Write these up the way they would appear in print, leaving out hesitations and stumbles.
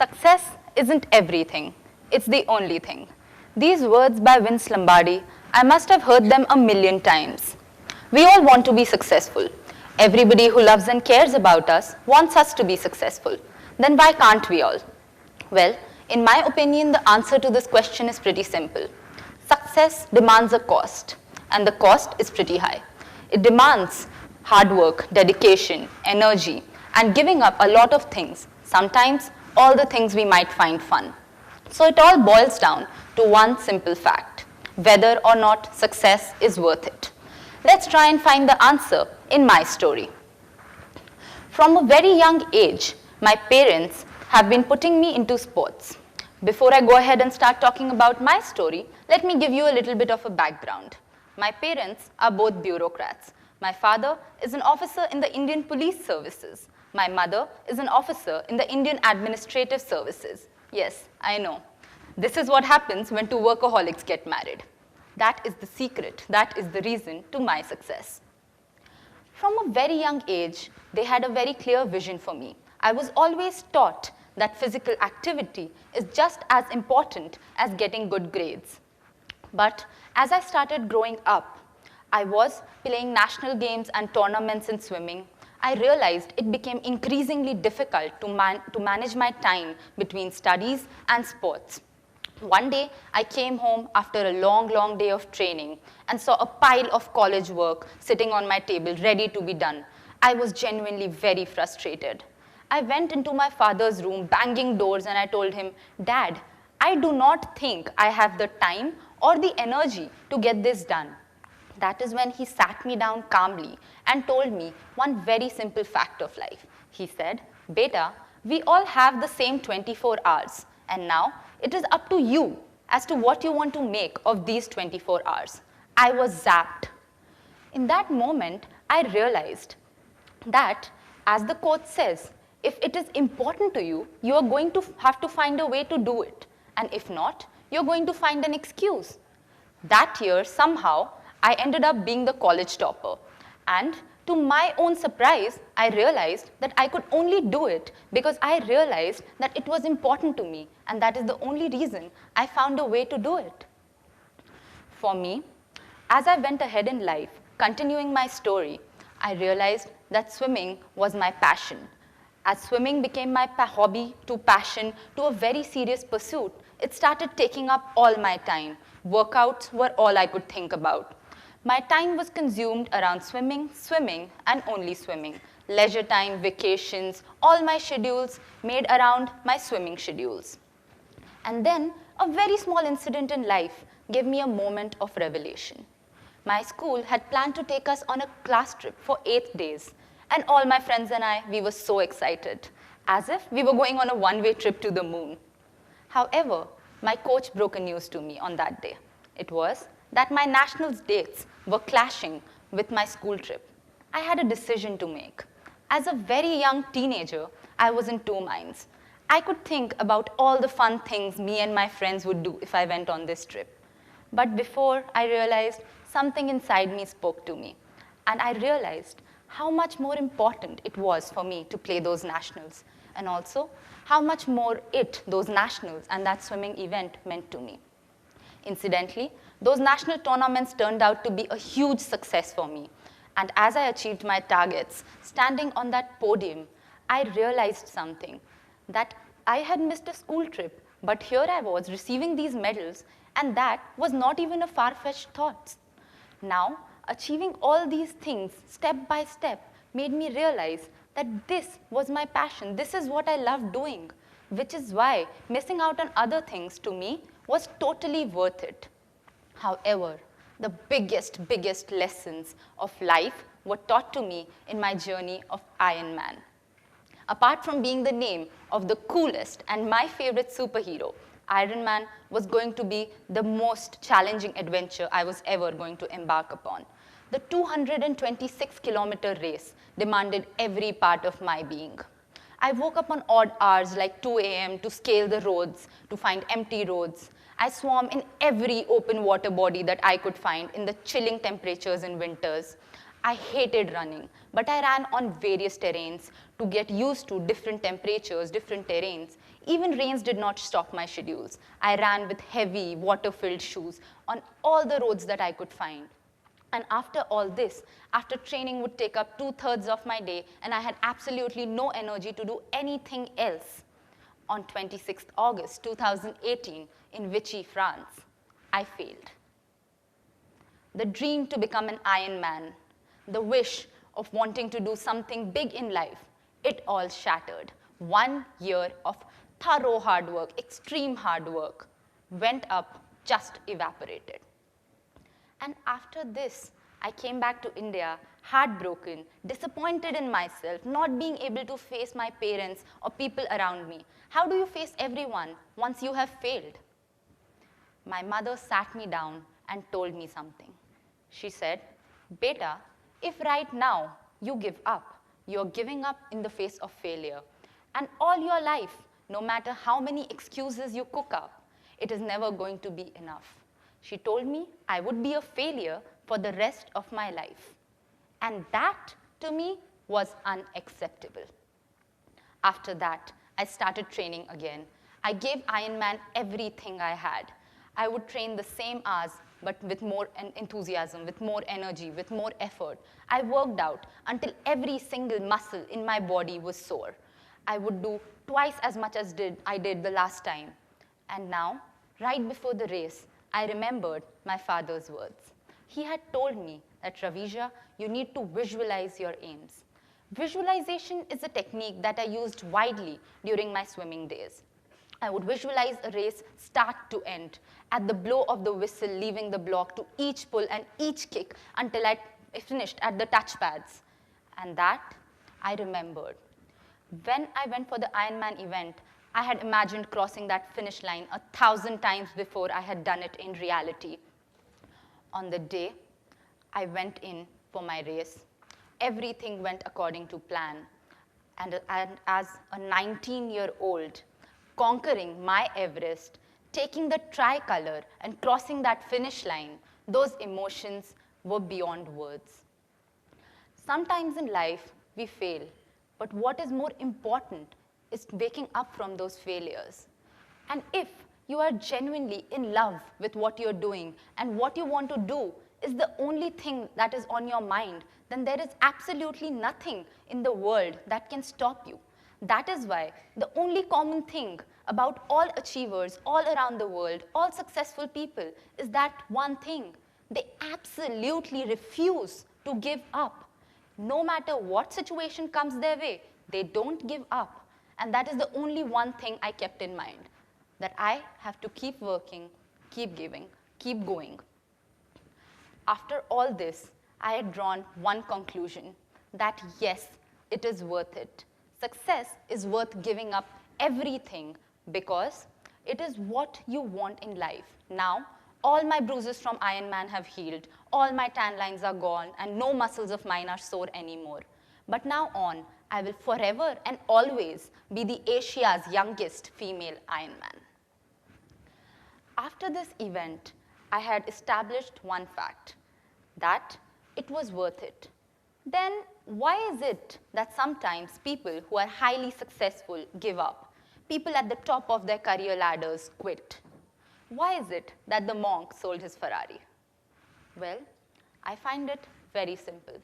Success isn't everything, it's the only thing. These words by Vince Lombardi, I must have heard them a million times. We all want to be successful. Everybody who loves and cares about us wants us to be successful. Then why can't we all? Well, in my opinion, the answer to this question is pretty simple. Success demands a cost, and the cost is pretty high. It demands hard work, dedication, energy, and giving up a lot of things, sometimes all the things we might find fun. So it all boils down to one simple fact, whether or not success is worth it. Let's try and find the answer in my story. From a very young age, my parents have been putting me into sports. Before I go ahead and start talking about my story, let me give you a little bit of a background. My parents are both bureaucrats. My father is an officer in the Indian Police Services. My mother is an officer in the Indian Administrative Services. Yes, I know. This is what happens when two workaholics get married. That is the secret. That is the reason to my success. From a very young age, they had a very clear vision for me. I was always taught that physical activity is just as important as getting good grades. But as I started growing up, I was playing national games and tournaments in swimming. I realized it became increasingly difficult to manage my time between studies and sports. One day, I came home after a long day of training and saw a pile of college work sitting on my table ready to be done. I was genuinely very frustrated. I went into my father's room, banging doors, and I told him, "Dad, I do not think I have the time or the energy to get this done." That is when he sat me down calmly and told me one very simple fact of life. He said, "Beta, we all have the same 24 hours, and now it is up to you as to what you want to make of these 24 hours. I was zapped. In that moment, I realized that, as the quote says, if it is important to you, you are going to have to find a way to do it. And if not, you're going to find an excuse. That year, somehow, I ended up being the college topper. And to my own surprise, I realized that I could only do it because I realized that it was important to me, and that is the only reason I found a way to do it. For me, as I went ahead in life, continuing my story, I realized that swimming was my passion. As swimming became my hobby to passion to a very serious pursuit, it started taking up all my time. Workouts were all I could think about. My time was consumed around swimming, and only swimming. Leisure time, vacations, all my schedules made around my swimming schedules. And then a very small incident in life gave me a moment of revelation. My school had planned to take us on a class trip for 8 days. And all my friends and I, we were so excited, as if we were going on a one-way trip to the moon. However, my coach broke a news to me on that day. It was that my nationals dates were clashing with my school trip. I had a decision to make. As a very young teenager, I was in two minds. I could think about all the fun things me and my friends would do if I went on this trip. But before I realized, something inside me spoke to me. And I realized how much more important it was for me to play those nationals, and also how much more those nationals and that swimming event meant to me. Incidentally, those national tournaments turned out to be a huge success for me. And as I achieved my targets, standing on that podium, I realized something, that I had missed a school trip, but here I was receiving these medals, and that was not even a far-fetched thought. Now, achieving all these things step by step made me realize that this was my passion. This is what I love doing, which is why missing out on other things to me was totally worth it. However, the biggest lessons of life were taught to me in my journey of Ironman. Apart from being the name of the coolest and my favorite superhero, Ironman was going to be the most challenging adventure I was ever going to embark upon. The 226-kilometer race demanded every part of my being. I woke up on odd hours like 2 a.m. to scale the roads, to find empty roads. I swam in every open water body that I could find in the chilling temperatures in winters. I hated running, but I ran on various terrains to get used to different temperatures, different terrains. Even rains did not stop my schedules. I ran with heavy, water-filled shoes on all the roads that I could find. And after all this, after training would take up 2/3 of my day, and I had absolutely no energy to do anything else, on 26th August 2018 in Vichy, France, I failed. The dream to become an Ironman, the wish of wanting to do something big in life, it all shattered. 1 year of thorough hard work, extreme hard work, went up, just evaporated. And after this, I came back to India, heartbroken, disappointed in myself, not being able to face my parents or people around me. How do you face everyone once you have failed? My mother sat me down and told me something. She said, "Beta, if right now you give up, you're giving up in the face of failure. And all your life, no matter how many excuses you cook up, it is never going to be enough." She told me I would be a failure for the rest of my life. And that, to me, was unacceptable. After that, I started training again. I gave Ironman everything I had. I would train the same hours, but with more enthusiasm, with more energy, with more effort. I worked out until every single muscle in my body was sore. I would do twice as much as I did the last time. And now, right before the race, I remembered my father's words. He had told me that, "Ravija, you need to visualize your aims." Visualization is a technique that I used widely during my swimming days. I would visualize a race start to end, at the blow of the whistle leaving the block to each pull and each kick until I finished at the touch pads. And that I remembered. When I went for the Ironman event, I had imagined crossing that finish line 1,000 times before I had done it in reality. On the day I went in for my race, everything went according to plan. And as a 19-year-old, conquering my Everest, taking the tricolor and crossing that finish line, those emotions were beyond words. Sometimes in life, we fail, but what is more important is waking up from those failures. And if you are genuinely in love with what you're doing and what you want to do is the only thing that is on your mind, then there is absolutely nothing in the world that can stop you. That is why the only common thing about all achievers all around the world, all successful people, is that one thing. They absolutely refuse to give up. No matter what situation comes their way, they don't give up. And that is the only one thing I kept in mind, that I have to keep working, keep giving, keep going. After all this, I had drawn one conclusion, that yes, it is worth it. Success is worth giving up everything because it is what you want in life. Now, all my bruises from Ironman have healed, all my tan lines are gone, and no muscles of mine are sore anymore. But now on, I will forever and always be the Asia's youngest female Ironman. After this event, I had established one fact, that it was worth it. Then why is it that sometimes people who are highly successful give up? People at the top of their career ladders quit. Why is it that the monk sold his Ferrari? Well, I find it very simple.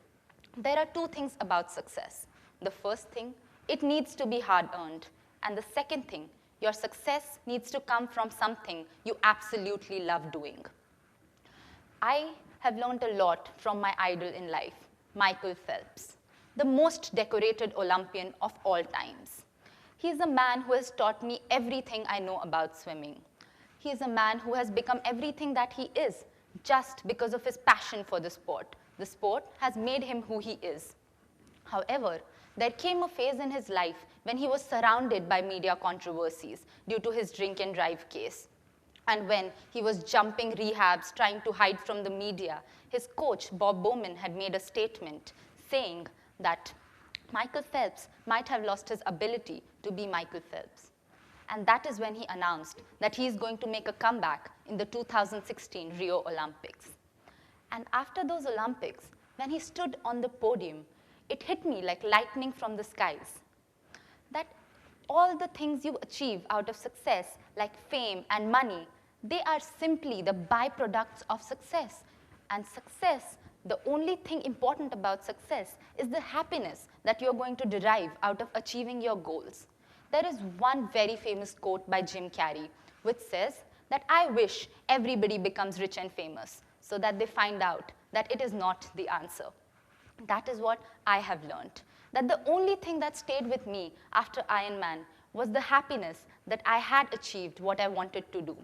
There are two things about success. The first thing, it needs to be hard-earned. And the second thing, your success needs to come from something you absolutely love doing. I have learned a lot from my idol in life, Michael Phelps, the most decorated Olympian of all times. He is a man who has taught me everything I know about swimming. He is a man who has become everything that he is just because of his passion for the sport. The sport has made him who he is. However, there came a phase in his life when he was surrounded by media controversies due to his drink and drive case. And when he was jumping rehabs, trying to hide from the media, his coach, Bob Bowman, had made a statement saying that Michael Phelps might have lost his ability to be Michael Phelps. And that is when he announced that he is going to make a comeback in the 2016 Rio Olympics. And after those Olympics, when he stood on the podium, it hit me like lightning from the skies that all the things you achieve out of success, like fame and money, they are simply the byproducts of success. And success, the only thing important about success is the happiness that you're going to derive out of achieving your goals. There is one very famous quote by Jim Carrey, which says that I wish everybody becomes rich and famous so that they find out that it is not the answer. That is what I have learned. That the only thing that stayed with me after Ironman was the happiness that I had achieved what I wanted to do.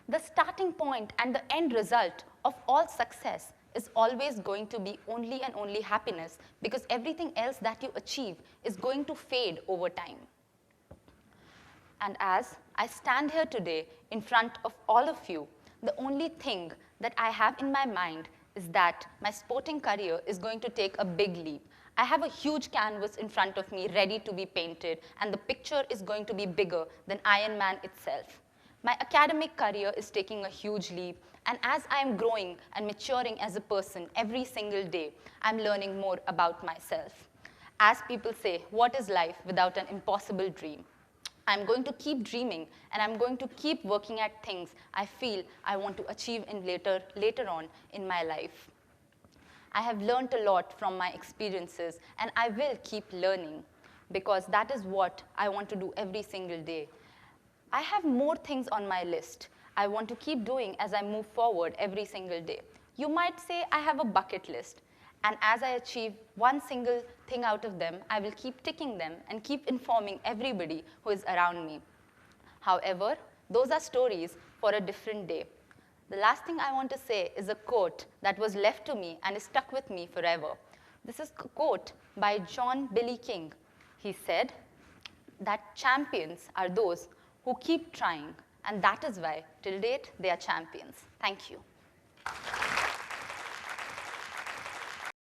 The starting point and the end result of all success is always going to be only and only happiness, because everything else that you achieve is going to fade over time. And as I stand here today in front of all of you, the only thing that I have in my mind is that my sporting career is going to take a big leap. I have a huge canvas in front of me ready to be painted, and the picture is going to be bigger than Ironman itself. My academic career is taking a huge leap, and as I am growing and maturing as a person every single day, I'm learning more about myself. As people say, what is life without an impossible dream? I'm going to keep dreaming, and I'm going to keep working at things I feel I want to achieve in later on in my life. I have learned a lot from my experiences, and I will keep learning, because that is what I want to do every single day. I have more things on my list I want to keep doing as I move forward every single day. You might say I have a bucket list, and as I achieve one single thing out of them, I will keep ticking them and keep informing everybody who is around me. However, those are stories for a different day. The last thing I want to say is a quote that was left to me and is stuck with me forever. This is a quote by John Billy King. He said that champions are those who keep trying, and that is why, till date, they are champions. Thank you.